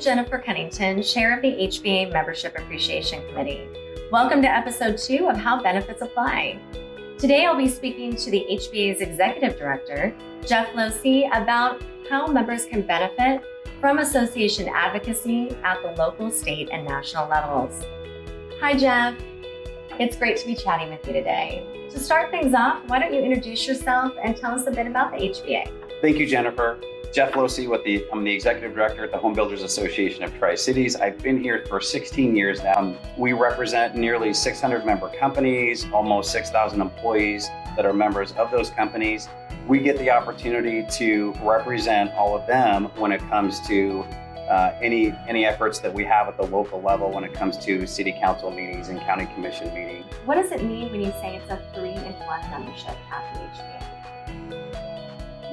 Jennifer Cunnington, Chair of the HBA Membership Appreciation Committee. Welcome to episode 2 of How Benefits Apply. Today I'll be speaking to the HBA's Executive Director, Jeff Losey, about how members can benefit from association advocacy at the local, state, and national levels. Hi, Jeff. It's great to be chatting with you today. To start things off, why don't you introduce yourself and tell us a bit about the HBA? Thank you, Jennifer. Jeff Losey, I'm the Executive Director at the Home Builders Association of Tri-Cities. I've been here for 16 years now. We represent nearly 600 member companies, almost 6,000 employees that are members of those companies. We get the opportunity to represent all of them when it comes to any efforts that we have at the local level when it comes to city council meetings and county commission meetings. What does it mean when you say it's a 3-in-1 membership at the HBA?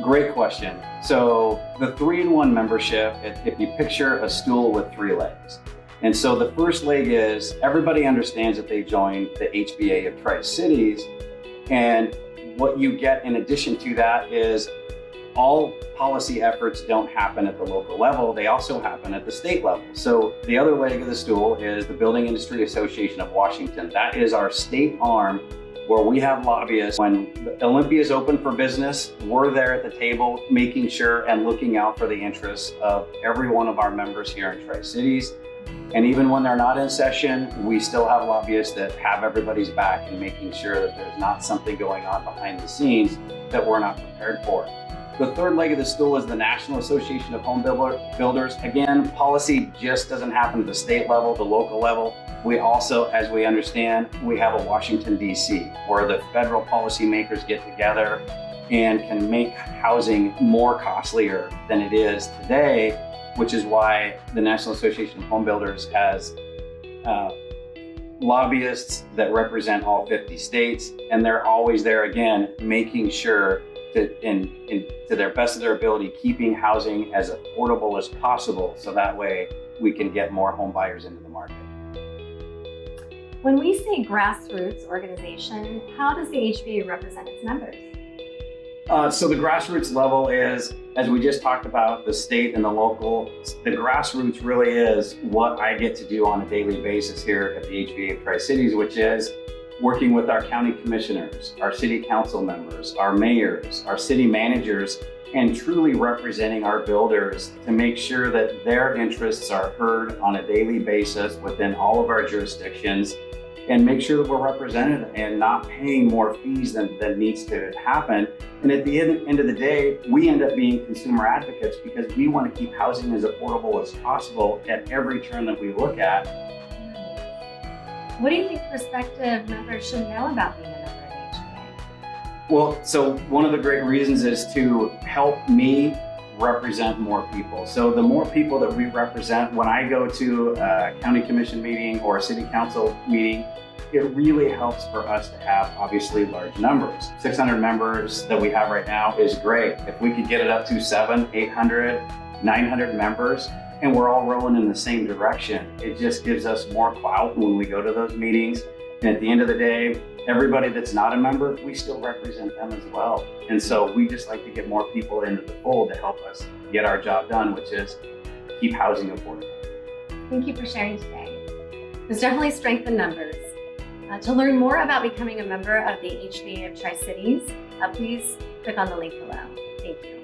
Great question. So the 3-in-1 membership, if you picture a stool with 3 legs. And so the first leg is everybody understands that they joined the HBA of Tri-Cities. And what you get in addition to that is all policy efforts don't happen at the local level, they also happen at the state level. So the other leg of the stool is the Building Industry Association of Washington. That is our state arm where we have lobbyists. When Olympia is open for business, we're there at the table making sure and looking out for the interests of every one of our members here in Tri-Cities. And even when they're not in session, we still have lobbyists that have everybody's back and making sure that there's not something going on behind the scenes that we're not prepared for. The third leg of the stool is the National Association of Home Builders. Again, policy just doesn't happen at the state level, the local level. We also, as we understand, we have a Washington, D.C., where the federal policymakers get together and can make housing more costlier than it is today, which is why the National Association of Home Builders has lobbyists that represent all 50 states, and they're always there again, making sure that to their best of their ability, keeping housing as affordable as possible, so that way we can get more home buyers into the market. When we say grassroots organization, how does the HBA represent its members? So the grassroots level is, as we just talked about, the state and the local. The grassroots really is what I get to do on a daily basis here at the HBA of Tri-Cities, which is working with our county commissioners, our city council members, our mayors, our city managers, and truly representing our builders to make sure that their interests are heard on a daily basis within all of our jurisdictions, and make sure that we're represented and not paying more fees than needs to happen. And at the end of the day, we end up being consumer advocates because we want to keep housing as affordable as possible at every turn that we look at. What do you think prospective members should know about being a member of the HBA? Well, so one of the great reasons is to help me represent more people. So the more people that we represent, when I go to a county commission meeting or a city council meeting, it really helps for us to have obviously large numbers. 600 members that we have right now is great. If we could get it up to 700, 800, 900 members, and we're all rolling in the same direction, it just gives us more clout when we go to those meetings. And at the end of the day, everybody that's not a member, we still represent them as well. And so we just like to get more people into the fold to help us get our job done, which is keep housing affordable. Thank you for sharing today. There's definitely strength in numbers. To learn more about becoming a member of the HBA of Tri-Cities, please click on the link below. Thank you.